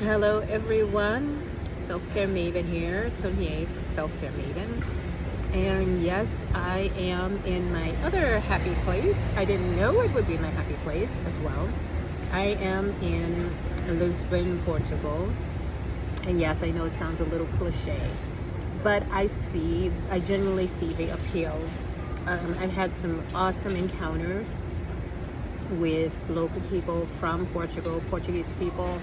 Hello everyone, Self-Care Maven here, Tony from Self-Care Maven. And yes, I am in my other happy place. I didn't know it would be my happy place as well. I am in Lisbon, Portugal. And yes, I know it sounds a little cliche, but I genuinely see the appeal. I've had some awesome encounters with local people from Portugal, Portuguese people,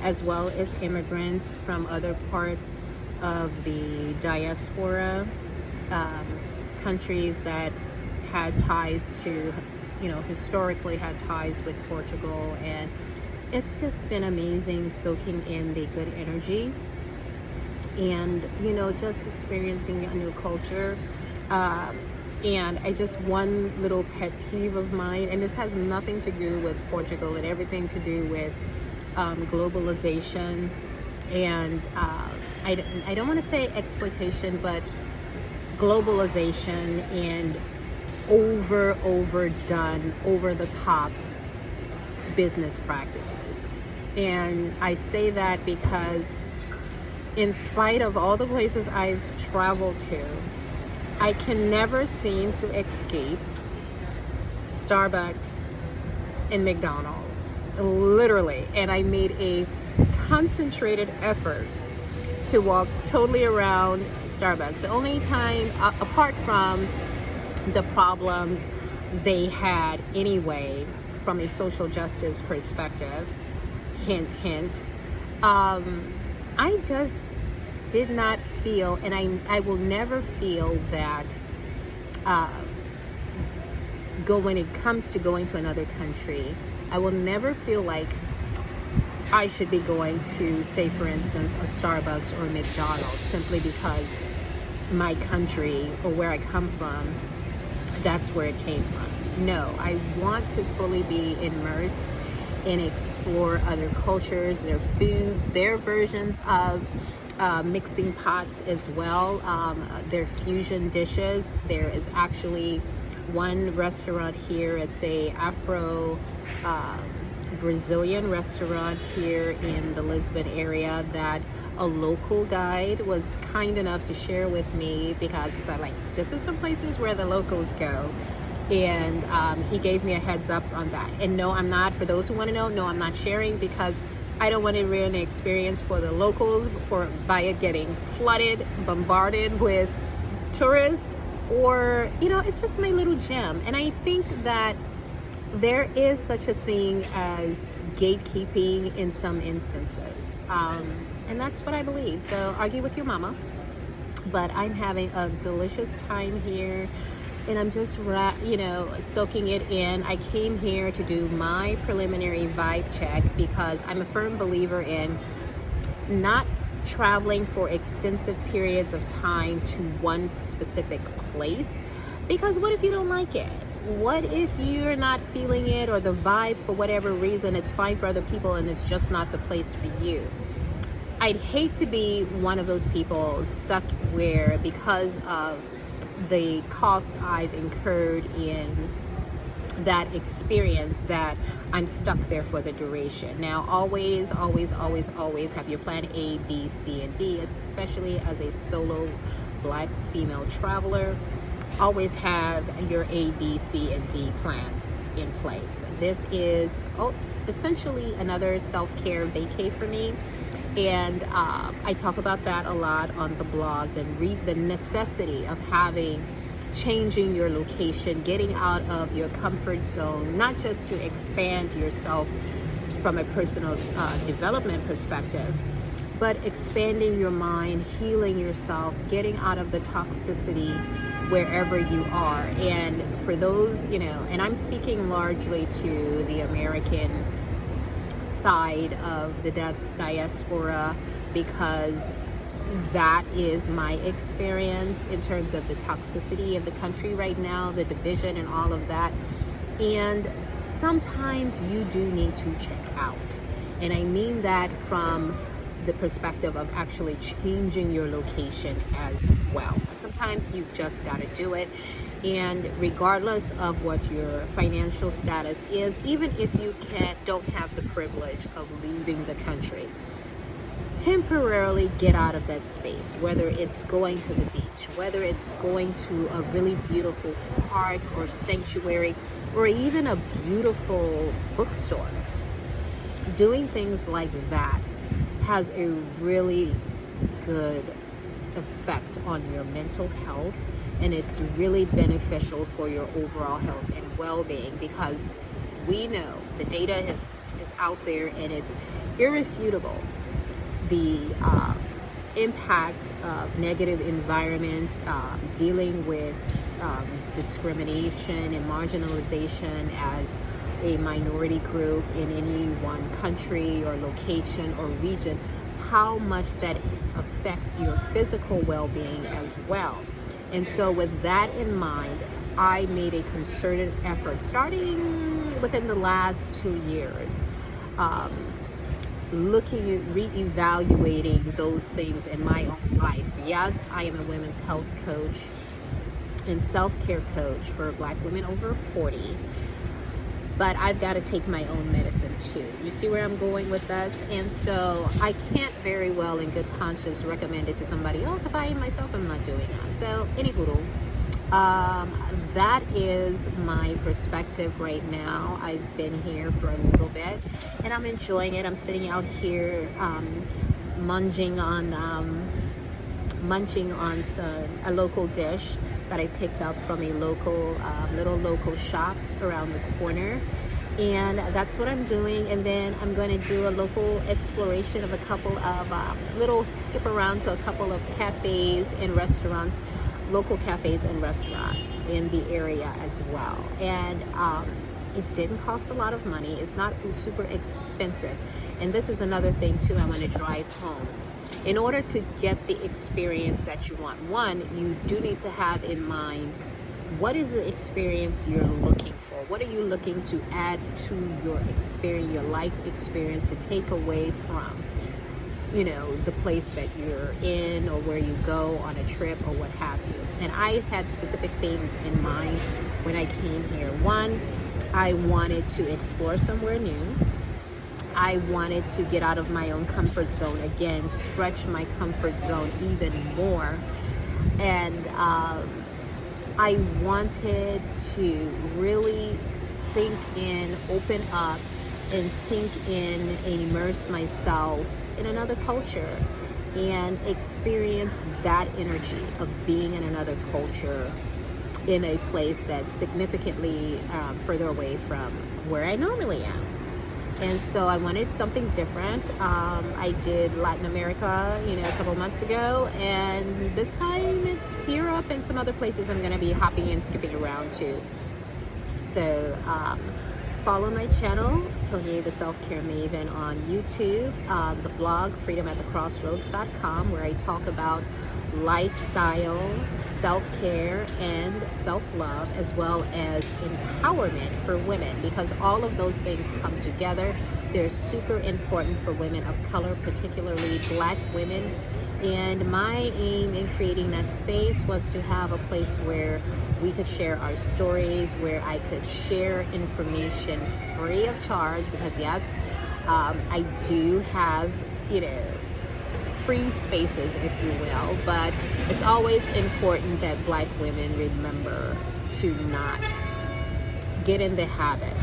as well as immigrants from other parts of the diaspora, countries that had ties to, historically had ties with Portugal. And it's just been amazing soaking in the good energy and, just experiencing a new culture. And one little pet peeve of mine, and this has nothing to do with Portugal and everything to do with globalization and I don't want to say exploitation, but globalization and overdone, over the top business practices. And I say that because in spite of all the places I've traveled to, I can never seem to escape Starbucks and McDonald's, literally. And I made a concentrated effort to walk totally around Starbucks. The only time, apart from the problems they had anyway from a social justice perspective, hint, hint, I just did not feel, and I will never feel that when it comes to going to another country, I will never feel like I should be going to, say for instance, a Starbucks or a McDonald's simply because my country or where I come from, that's where it came from. No, I want to fully be immersed and explore other cultures, their foods, their versions of mixing pots as well, their fusion dishes. There is actually one restaurant here, it's a Afro Brazilian restaurant here in the Lisbon area that a local guide was kind enough to share with me, because he's like, this is some places where the locals go. And he gave me a heads up on that. And no, I'm not, for those who want to know, no, I'm not sharing because I don't want to ruin the experience for the locals by it getting flooded, bombarded with tourists, or, it's just my little gem. And I think that there is such a thing as gatekeeping in some instances. And that's what I believe. So argue with your mama. But I'm having a delicious time here. And I'm just, soaking it in. I came here to do my preliminary vibe check because I'm a firm believer in not traveling for extensive periods of time to one specific place. Because what if you don't like it? What if you're not feeling it, or the vibe for whatever reason? It's fine for other people and it's just not the place for you. I'd hate to be one of those people stuck where, because of the cost I've incurred in that experience, that I'm stuck there for the duration. Now, always have your plan A, B, C, and D, especially as a solo Black female traveler. Always have your A, B, C, and D plans in place. This is essentially another self-care vacay for me. And I talk about that a lot on the blog, the necessity of changing your location, getting out of your comfort zone, not just to expand yourself from a personal development perspective, but expanding your mind, healing yourself, getting out of the toxicity wherever you are. And for those, and I'm speaking largely to the American side of the diaspora, because that is my experience in terms of the toxicity of the country right now, the division and all of that. And sometimes you do need to check out. And I mean that from the perspective of actually changing your location as well. Sometimes you've just got to do it. And regardless of what your financial status is, even if you don't have the privilege of leaving the country, temporarily get out of that space, whether it's going to the beach, whether it's going to a really beautiful park or sanctuary, or even a beautiful bookstore. Doing things like that has a really good effect on your mental health, and it's really beneficial for your overall health and well-being, because we know the data is out there and it's irrefutable. The impact of negative environments, dealing with discrimination and marginalization as a minority group in any one country or location or region, how much that affects your physical well-being as well. And so with that in mind, I made a concerted effort starting within the last 2 years, looking at reevaluating those things in my own life. Yes, I am a women's health coach and self-care coach for Black women over 40, but I've got to take my own medicine too. You see where I'm going with this? And so I can't very well in good conscience recommend it to somebody else if I myself am not doing that. So anywho, that is my perspective right now. I've been here for a little bit and I'm enjoying it. I'm sitting out here munching on a local dish that I picked up from a local little local shop around the corner, and that's what I'm doing. And then I'm going to do a local exploration of a couple of little skip around to a couple of cafes and restaurants, local cafes and restaurants in the area as well. And it didn't cost a lot of money. It's not super expensive. And this is another thing too I want to drive home. In order to get the experience that you want, one, you do need to have in mind, what is the experience you're looking for? What are you looking to add to your experience, your life experience, to take away from, you know, the place that you're in or where you go on a trip or what have you. And I had specific things in mind when I came here. One, I wanted to explore somewhere new. I wanted to get out of my own comfort zone again, stretch my comfort zone even more. And I wanted to really sink in, open up, and sink in and immerse myself in another culture and experience that energy of being in another culture in a place that's significantly further away from where I normally am. And so I wanted something different. I did Latin America, a couple months ago, and this time it's Europe and some other places I'm going to be hopping and skipping around to. So follow my channel, Tony the Self-Care Maven, on YouTube, the blog freedomatthecrossroads.com, where I talk about lifestyle, self-care, and self-love, as well as empowerment for women, because all of those things come together. They're super important for women of color, particularly Black women. And my aim in creating that space was to have a place where we could share our stories, where I could share information free of charge, because yes, I do have, free spaces, if you will, but it's always important that Black women remember to not get in the habit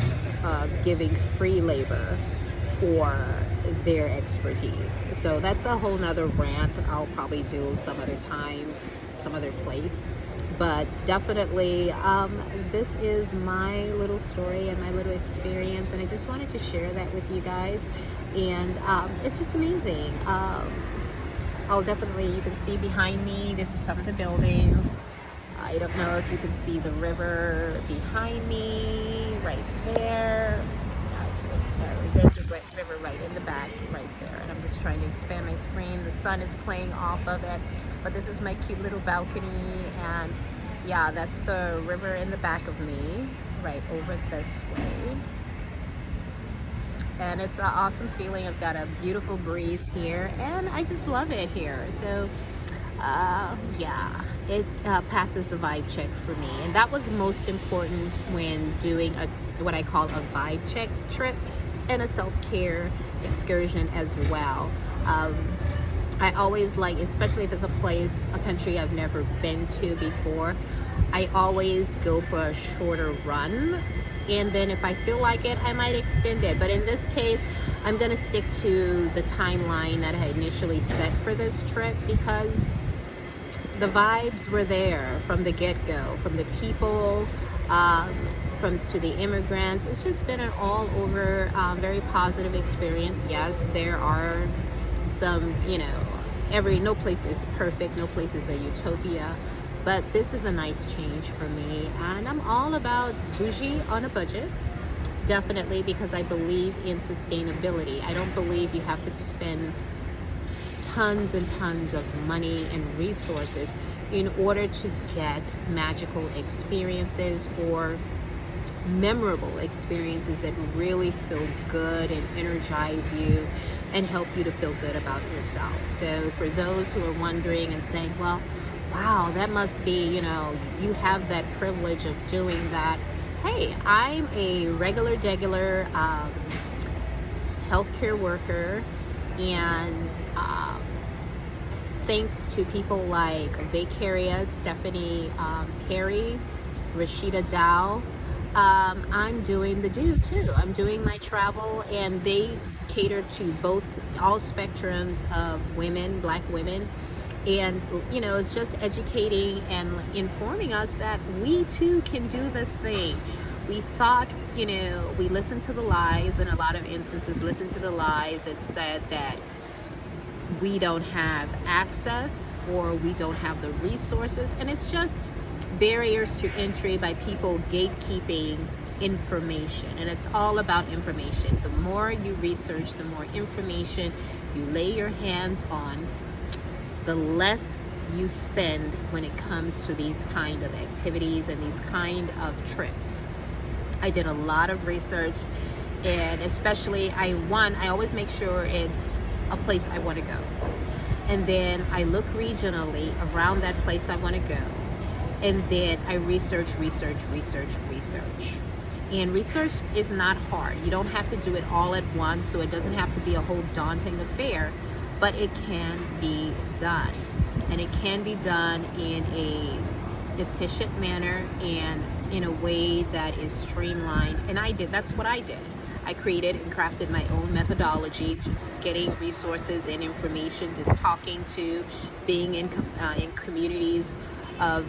of giving free labor for their expertise. So that's a whole nother rant I'll probably do some other time, some other place. But definitely, this is my little story and my little experience, and I just wanted to share that with you guys. And it's just amazing. You can see behind me, this is some of the buildings. I don't know if you can see the river behind me, right there. There's a river right in the back, right there. And I'm just trying to expand my screen. The sun is playing off of it, but this is my cute little balcony. And yeah, that's the river in the back of me, right over this way. And it's an awesome feeling. I've got a beautiful breeze here, and I just love it here. So yeah, it passes the vibe check for me, and that was most important when doing what I call a vibe check trip and a self-care excursion as well. I always like, especially if it's a country I've never been to before, I always go for a shorter run. And then if I feel like it, I might extend it. But in this case, I'm going to stick to the timeline that I initially set for this trip because the vibes were there from the get-go, from the people, from to the immigrants. It's just been an all-over very positive experience. Yes, there are some, no place is perfect, no place is a utopia, but this is a nice change for me, and I'm all about bougie on a budget. Definitely, because I believe in sustainability. I don't believe you have to spend tons and tons of money and resources in order to get magical experiences or memorable experiences that really feel good and energize you and help you to feel good about yourself. So for those who are wondering and saying, well, wow, that must be, you have that privilege of doing that. Hey, I'm a regular degular healthcare worker, and thanks to people like Vicarious, Stephanie Carey, Rashida Dow, I'm doing the do too. I'm doing my travel, and they cater to all spectrums of women, Black women. And it's just educating and informing us that we too can do this thing. We thought, we listened to the lies, in a lot of instances listened to the lies that said that we don't have access or we don't have the resources, and it's just barriers to entry by people gatekeeping information. And it's all about information. The more you research, the more information you lay your hands on, the less you spend when it comes to these kind of activities and these kind of trips. I did a lot of research, and especially I always make sure it's a place I want to go. And then I look regionally around that place I want to go. And then I research. And research is not hard. You don't have to do it all at once, so it doesn't have to be a whole daunting affair, but it can be done. And it can be done in a efficient manner and in a way that is streamlined. And that's what I did. I created and crafted my own methodology, just getting resources and information, just talking to, being in communities of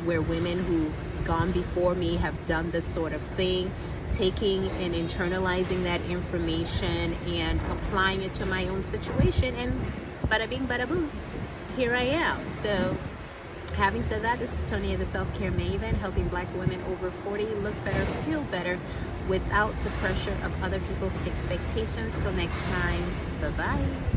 where women who've gone before me have done this sort of thing, taking and internalizing that information and applying it to my own situation, and bada bing, bada boom, here I am. So having said that, this is Tonya, the Self-Care Maven, helping Black women over 40 look better, feel better, without the pressure of other people's expectations. Till next time, bye-bye.